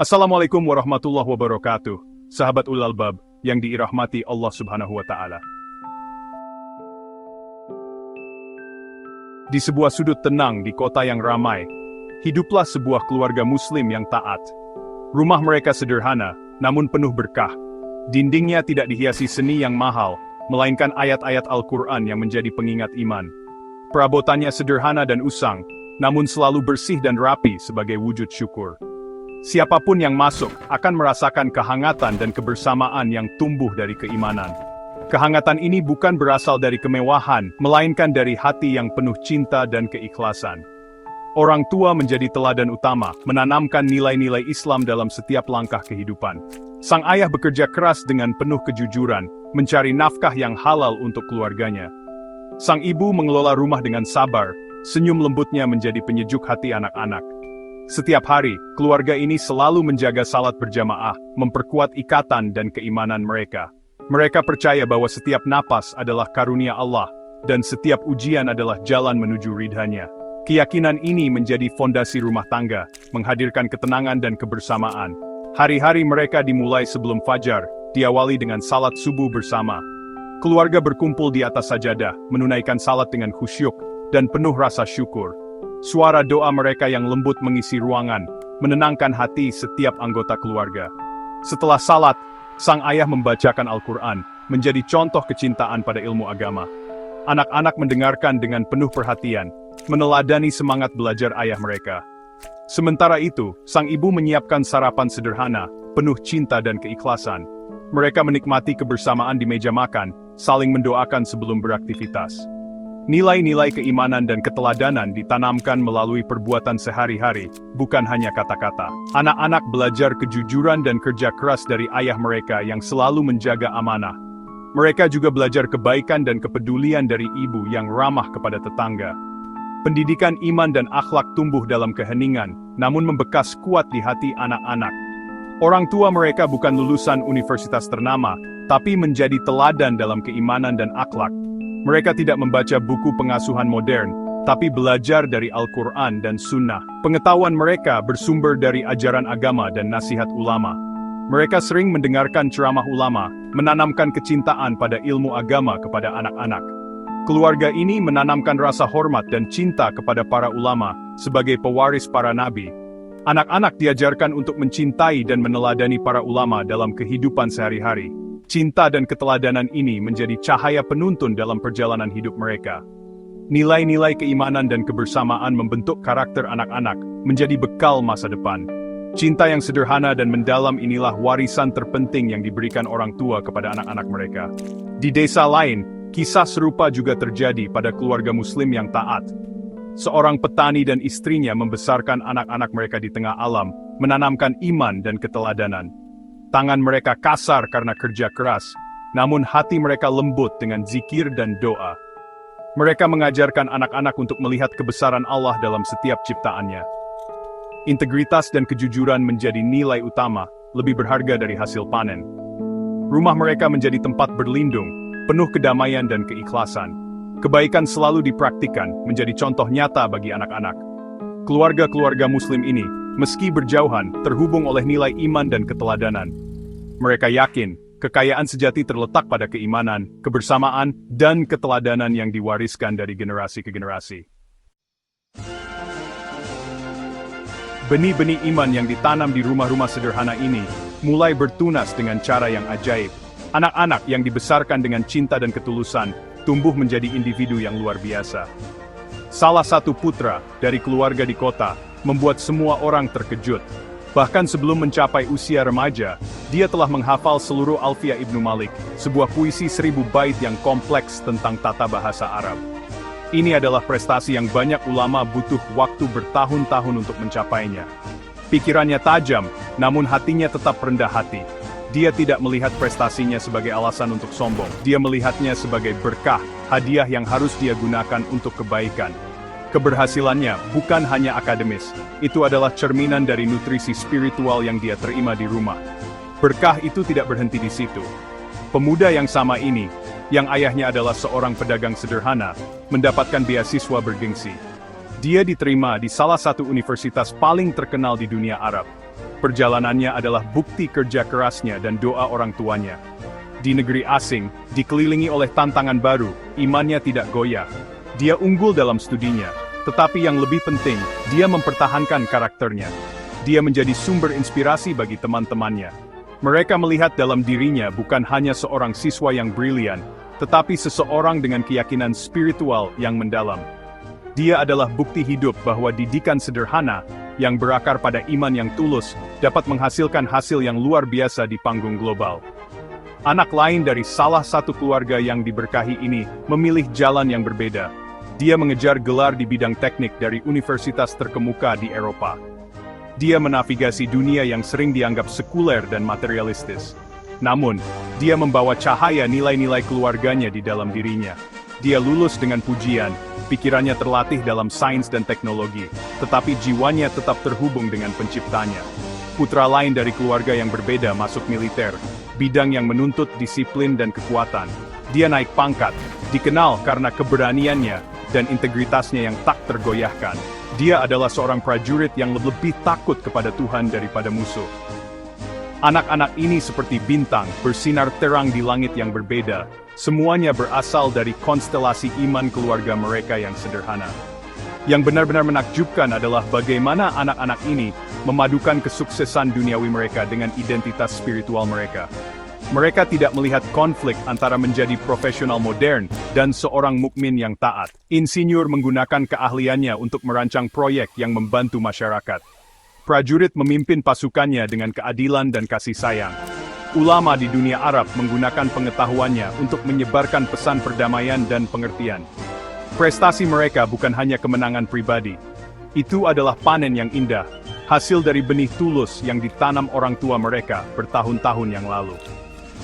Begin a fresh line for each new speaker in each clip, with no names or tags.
Assalamualaikum warahmatullahi wabarakatuh, sahabat ulul albab yang dirahmati Allah Subhanahu wa Ta'ala. Di sebuah sudut tenang di kota yang ramai, hiduplah sebuah keluarga Muslim yang taat. Rumah mereka sederhana, namun penuh berkah. Dindingnya tidak dihiasi seni yang mahal, melainkan ayat-ayat Al-Quran yang menjadi pengingat iman. Perabotannya sederhana dan usang, namun selalu bersih dan rapi sebagai wujud syukur. Siapapun yang masuk akan merasakan kehangatan dan kebersamaan yang tumbuh dari keimanan. Kehangatan ini bukan berasal dari kemewahan, melainkan dari hati yang penuh cinta dan keikhlasan. Orang tua menjadi teladan utama, menanamkan nilai-nilai Islam dalam setiap langkah kehidupan. Sang ayah bekerja keras dengan penuh kejujuran, mencari nafkah yang halal untuk keluarganya. Sang ibu mengelola rumah dengan sabar, senyum lembutnya menjadi penyejuk hati anak-anak. Setiap hari, keluarga ini selalu menjaga salat berjamaah, memperkuat ikatan dan keimanan mereka. Mereka percaya bahwa setiap napas adalah karunia Allah, dan setiap ujian adalah jalan menuju ridhanya. Keyakinan ini menjadi fondasi rumah tangga, menghadirkan ketenangan dan kebersamaan. Hari-hari mereka dimulai sebelum fajar, diawali dengan salat subuh bersama. Keluarga berkumpul di atas sajadah, menunaikan salat dengan khusyuk, dan penuh rasa syukur. Suara doa mereka yang lembut mengisi ruangan, menenangkan hati setiap anggota keluarga. Setelah salat, sang ayah membacakan Al-Quran, menjadi contoh kecintaan pada ilmu agama. Anak-anak mendengarkan dengan penuh perhatian, meneladani semangat belajar ayah mereka. Sementara itu, sang ibu menyiapkan sarapan sederhana, penuh cinta dan keikhlasan. Mereka menikmati kebersamaan di meja makan, saling mendoakan sebelum beraktivitas. Nilai-nilai keimanan dan keteladanan ditanamkan melalui perbuatan sehari-hari, bukan hanya kata-kata. Anak-anak belajar kejujuran dan kerja keras dari ayah mereka yang selalu menjaga amanah. Mereka juga belajar kebaikan dan kepedulian dari ibu yang ramah kepada tetangga. Pendidikan iman dan akhlak tumbuh dalam keheningan, namun membekas kuat di hati anak-anak. Orang tua mereka bukan lulusan universitas ternama, tapi menjadi teladan dalam keimanan dan akhlak. Mereka tidak membaca buku pengasuhan modern, tapi belajar dari Al-Quran dan Sunnah. Pengetahuan mereka bersumber dari ajaran agama dan nasihat ulama. Mereka sering mendengarkan ceramah ulama, menanamkan kecintaan pada ilmu agama kepada anak-anak. Keluarga ini menanamkan rasa hormat dan cinta kepada para ulama, sebagai pewaris para nabi. Anak-anak diajarkan untuk mencintai dan meneladani para ulama dalam kehidupan sehari-hari. Cinta dan keteladanan ini menjadi cahaya penuntun dalam perjalanan hidup mereka. Nilai-nilai keimanan dan kebersamaan membentuk karakter anak-anak, menjadi bekal masa depan. Cinta yang sederhana dan mendalam inilah warisan terpenting yang diberikan orang tua kepada anak-anak mereka. Di desa lain, kisah serupa juga terjadi pada keluarga Muslim yang taat. Seorang petani dan istrinya membesarkan anak-anak mereka di tengah alam, menanamkan iman dan keteladanan. Tangan mereka kasar karena kerja keras, namun hati mereka lembut dengan zikir dan doa. Mereka mengajarkan anak-anak untuk melihat kebesaran Allah dalam setiap ciptaannya. Integritas dan kejujuran menjadi nilai utama, lebih berharga dari hasil panen. Rumah mereka menjadi tempat berlindung, penuh kedamaian dan keikhlasan. Kebaikan selalu dipraktikkan, menjadi contoh nyata bagi anak-anak. Keluarga-keluarga Muslim ini, meski berjauhan, terhubung oleh nilai iman dan keteladanan. Mereka yakin, kekayaan sejati terletak pada keimanan, kebersamaan, dan keteladanan yang diwariskan dari generasi ke generasi. Benih-benih iman yang ditanam di rumah-rumah sederhana ini, mulai bertunas dengan cara yang ajaib. Anak-anak yang dibesarkan dengan cinta dan ketulusan, tumbuh menjadi individu yang luar biasa. Salah satu putra dari keluarga di kota, membuat semua orang terkejut. Bahkan sebelum mencapai usia remaja, dia telah menghafal seluruh Alfiah Ibnu Malik, sebuah puisi 1000 bait yang kompleks tentang tata bahasa Arab. Ini adalah prestasi yang banyak ulama butuh waktu bertahun-tahun untuk mencapainya. Pikirannya tajam, namun hatinya tetap rendah hati. Dia tidak melihat prestasinya sebagai alasan untuk sombong. Dia melihatnya sebagai berkah, hadiah yang harus dia gunakan untuk kebaikan. Keberhasilannya bukan hanya akademis, itu adalah cerminan dari nutrisi spiritual yang dia terima di rumah. Berkah itu tidak berhenti di situ. Pemuda yang sama ini, yang ayahnya adalah seorang pedagang sederhana, mendapatkan beasiswa bergengsi. Dia diterima di salah satu universitas paling terkenal di dunia Arab. Perjalanannya adalah bukti kerja kerasnya dan doa orang tuanya. Di negeri asing, dikelilingi oleh tantangan baru, imannya tidak goyah. Dia unggul dalam studinya, tetapi yang lebih penting, dia mempertahankan karakternya. Dia menjadi sumber inspirasi bagi teman-temannya. Mereka melihat dalam dirinya bukan hanya seorang siswa yang brilian, tetapi seseorang dengan keyakinan spiritual yang mendalam. Dia adalah bukti hidup bahwa didikan sederhana, yang berakar pada iman yang tulus, dapat menghasilkan hasil yang luar biasa di panggung global. Anak lain dari salah satu keluarga yang diberkahi ini memilih jalan yang berbeda. Dia mengejar gelar di bidang teknik dari universitas terkemuka di Eropa. Dia menavigasi dunia yang sering dianggap sekuler dan materialistis. Namun, dia membawa cahaya nilai-nilai keluarganya di dalam dirinya. Dia lulus dengan pujian, pikirannya terlatih dalam sains dan teknologi, tetapi jiwanya tetap terhubung dengan penciptanya. Putra lain dari keluarga yang berbeda masuk militer, bidang yang menuntut disiplin dan kekuatan. Dia naik pangkat, dikenal karena keberaniannya dan integritasnya yang tak tergoyahkan. Dia adalah seorang prajurit yang lebih takut kepada Tuhan daripada musuh. Anak-anak ini seperti bintang, bersinar terang di langit yang berbeda. Semuanya berasal dari konstelasi iman keluarga mereka yang sederhana. Yang benar-benar menakjubkan adalah bagaimana anak-anak ini memadukan kesuksesan duniawi mereka dengan identitas spiritual mereka. Mereka tidak melihat konflik antara menjadi profesional modern dan seorang mukmin yang taat. Insinyur menggunakan keahliannya untuk merancang proyek yang membantu masyarakat. Prajurit memimpin pasukannya dengan keadilan dan kasih sayang. Ulama di dunia Arab menggunakan pengetahuannya untuk menyebarkan pesan perdamaian dan pengertian. Prestasi mereka bukan hanya kemenangan pribadi. Itu adalah panen yang indah, hasil dari benih tulus yang ditanam orang tua mereka bertahun-tahun yang lalu.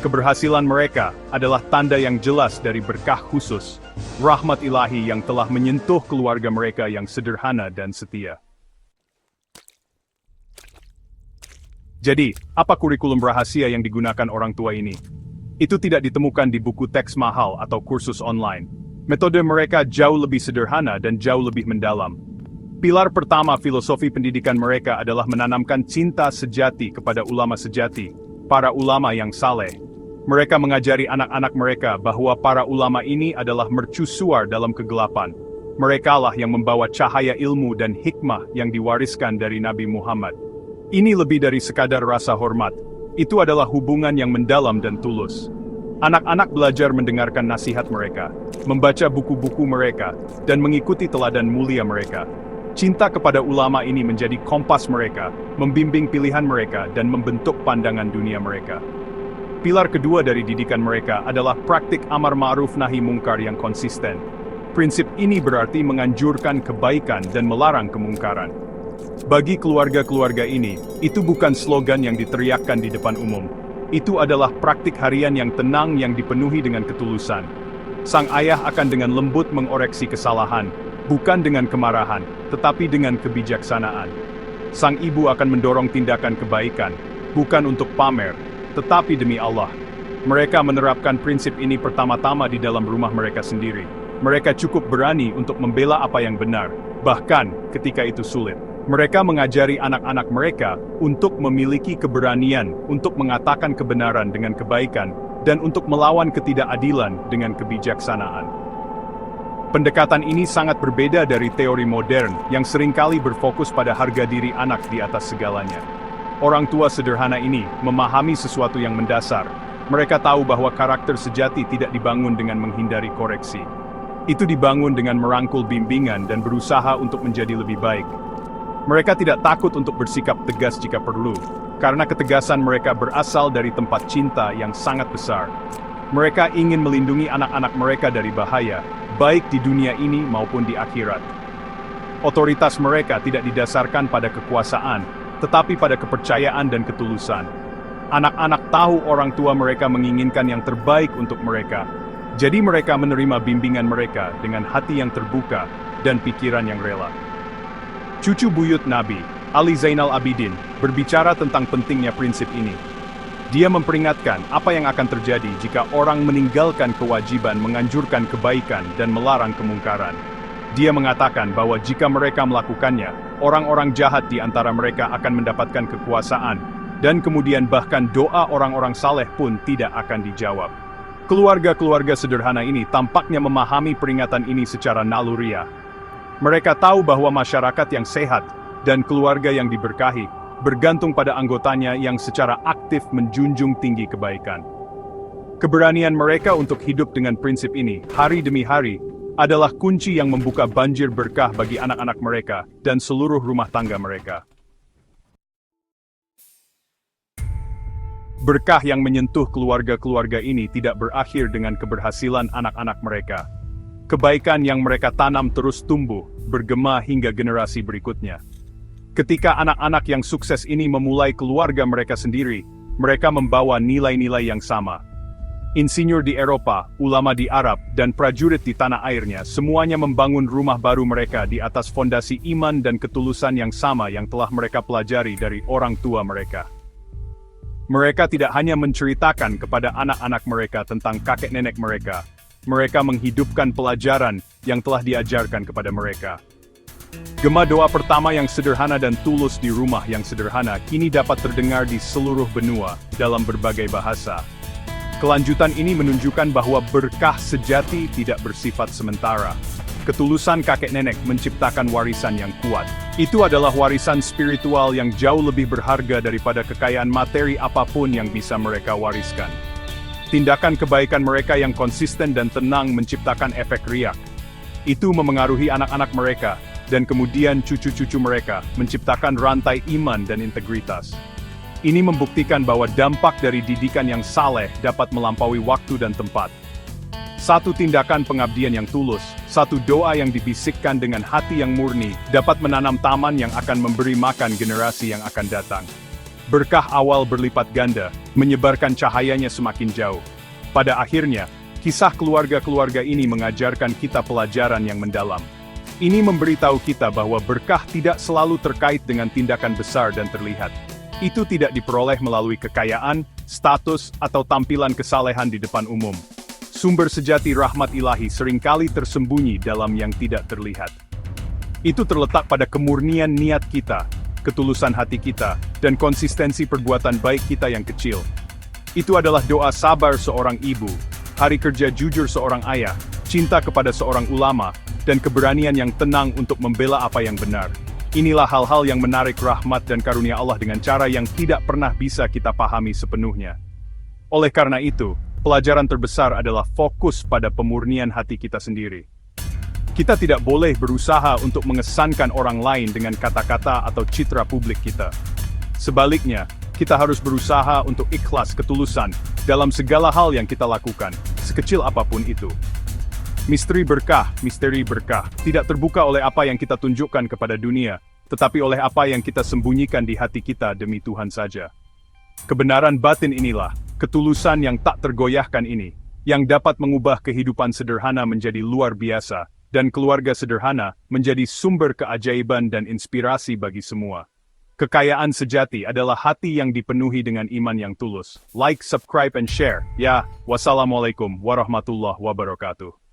Keberhasilan mereka adalah tanda yang jelas dari berkah khusus, rahmat ilahi yang telah menyentuh keluarga mereka yang sederhana dan setia. Jadi, apa kurikulum rahasia yang digunakan orang tua ini? Itu tidak ditemukan di buku teks mahal atau kursus online. Metode mereka jauh lebih sederhana dan jauh lebih mendalam. Pilar pertama filosofi pendidikan mereka adalah menanamkan cinta sejati kepada ulama sejati, para ulama yang saleh. Mereka mengajari anak-anak mereka bahwa para ulama ini adalah mercusuar dalam kegelapan. Merekalah yang membawa cahaya ilmu dan hikmah yang diwariskan dari Nabi Muhammad. Ini lebih dari sekadar rasa hormat. Itu adalah hubungan yang mendalam dan tulus. Anak-anak belajar mendengarkan nasihat mereka, membaca buku-buku mereka, dan mengikuti teladan mulia mereka. Cinta kepada ulama ini menjadi kompas mereka, membimbing pilihan mereka dan membentuk pandangan dunia mereka. Pilar kedua dari didikan mereka adalah praktik amar ma'ruf nahi mungkar yang konsisten. Prinsip ini berarti menganjurkan kebaikan dan melarang kemungkaran. Bagi keluarga-keluarga ini, itu bukan slogan yang diteriakkan di depan umum. Itu adalah praktik harian yang tenang yang dipenuhi dengan ketulusan. Sang ayah akan dengan lembut mengoreksi kesalahan, bukan dengan kemarahan, tetapi dengan kebijaksanaan. Sang ibu akan mendorong tindakan kebaikan, bukan untuk pamer, tetapi demi Allah. Mereka menerapkan prinsip ini pertama-tama di dalam rumah mereka sendiri. Mereka cukup berani untuk membela apa yang benar, bahkan ketika itu sulit. Mereka mengajari anak-anak mereka untuk memiliki keberanian untuk mengatakan kebenaran dengan kebaikan dan untuk melawan ketidakadilan dengan kebijaksanaan. Pendekatan ini sangat berbeda dari teori modern yang seringkali berfokus pada harga diri anak di atas segalanya. Orang tua sederhana ini memahami sesuatu yang mendasar. Mereka tahu bahwa karakter sejati tidak dibangun dengan menghindari koreksi. Itu dibangun dengan merangkul bimbingan dan berusaha untuk menjadi lebih baik. Mereka tidak takut untuk bersikap tegas jika perlu, karena ketegasan mereka berasal dari tempat cinta yang sangat besar. Mereka ingin melindungi anak-anak mereka dari bahaya, baik di dunia ini maupun di akhirat. Otoritas mereka tidak didasarkan pada kekuasaan, tetapi pada kepercayaan dan ketulusan. Anak-anak tahu orang tua mereka menginginkan yang terbaik untuk mereka, jadi mereka menerima bimbingan mereka dengan hati yang terbuka dan pikiran yang rela. Cucu buyut Nabi, Ali Zainal Abidin, berbicara tentang pentingnya prinsip ini. Dia memperingatkan apa yang akan terjadi jika orang meninggalkan kewajiban menganjurkan kebaikan dan melarang kemungkaran. Dia mengatakan bahwa jika mereka melakukannya, orang-orang jahat di antara mereka akan mendapatkan kekuasaan, dan kemudian bahkan doa orang-orang saleh pun tidak akan dijawab. Keluarga-keluarga sederhana ini tampaknya memahami peringatan ini secara naluriah. Mereka tahu bahwa masyarakat yang sehat dan keluarga yang diberkahi bergantung pada anggotanya yang secara aktif menjunjung tinggi kebaikan. Keberanian mereka untuk hidup dengan prinsip ini, hari demi hari, adalah kunci yang membuka banjir berkah bagi anak-anak mereka dan seluruh rumah tangga mereka. Berkah yang menyentuh keluarga-keluarga ini tidak berakhir dengan keberhasilan anak-anak mereka. Kebaikan yang mereka tanam terus tumbuh, bergema hingga generasi berikutnya. Ketika anak-anak yang sukses ini memulai keluarga mereka sendiri, mereka membawa nilai-nilai yang sama. Insinyur di Eropa, ulama di Arab, dan prajurit di tanah airnya semuanya membangun rumah baru mereka di atas fondasi iman dan ketulusan yang sama yang telah mereka pelajari dari orang tua mereka. Mereka tidak hanya menceritakan kepada anak-anak mereka tentang kakek nenek mereka, mereka menghidupkan pelajaran yang telah diajarkan kepada mereka. Gema doa pertama yang sederhana dan tulus di rumah yang sederhana kini dapat terdengar di seluruh benua dalam berbagai bahasa. Kelanjutan ini menunjukkan bahwa berkah sejati tidak bersifat sementara. Ketulusan kakek nenek menciptakan warisan yang kuat. Itu adalah warisan spiritual yang jauh lebih berharga daripada kekayaan materi apapun yang bisa mereka wariskan. Tindakan kebaikan mereka yang konsisten dan tenang menciptakan efek riak. Itu memengaruhi anak-anak mereka, dan kemudian cucu-cucu mereka, menciptakan rantai iman dan integritas. Ini membuktikan bahwa dampak dari didikan yang saleh dapat melampaui waktu dan tempat. Satu tindakan pengabdian yang tulus, satu doa yang dibisikkan dengan hati yang murni, dapat menanam taman yang akan memberi makan generasi yang akan datang. Berkah awal berlipat ganda, menyebarkan cahayanya semakin jauh. Pada akhirnya, kisah keluarga-keluarga ini mengajarkan kita pelajaran yang mendalam. Ini memberitahu kita bahwa berkah tidak selalu terkait dengan tindakan besar dan terlihat. Itu tidak diperoleh melalui kekayaan, status, atau tampilan kesalehan di depan umum. Sumber sejati rahmat ilahi seringkali tersembunyi dalam yang tidak terlihat. Itu terletak pada kemurnian niat kita, ketulusan hati kita, dan konsistensi perbuatan baik kita yang kecil. Itu adalah doa sabar seorang ibu, hari kerja jujur seorang ayah, cinta kepada seorang ulama, dan keberanian yang tenang untuk membela apa yang benar. Inilah hal-hal yang menarik rahmat dan karunia Allah dengan cara yang tidak pernah bisa kita pahami sepenuhnya. Oleh karena itu, pelajaran terbesar adalah fokus pada pemurnian hati kita sendiri. Kita tidak boleh berusaha untuk mengesankan orang lain dengan kata-kata atau citra publik kita. Sebaliknya, kita harus berusaha untuk ikhlas ketulusan dalam segala hal yang kita lakukan, sekecil apapun itu. Misteri berkah tidak terbuka oleh apa yang kita tunjukkan kepada dunia, tetapi oleh apa yang kita sembunyikan di hati kita demi Tuhan saja. Kebenaran batin inilah, ketulusan yang tak tergoyahkan ini, yang dapat mengubah kehidupan sederhana menjadi luar biasa, dan keluarga sederhana menjadi sumber keajaiban dan inspirasi bagi semua. Kekayaan sejati adalah hati yang dipenuhi dengan iman yang tulus. Like, subscribe, and share. Ya, wassalamualaikum warahmatullahi wabarakatuh.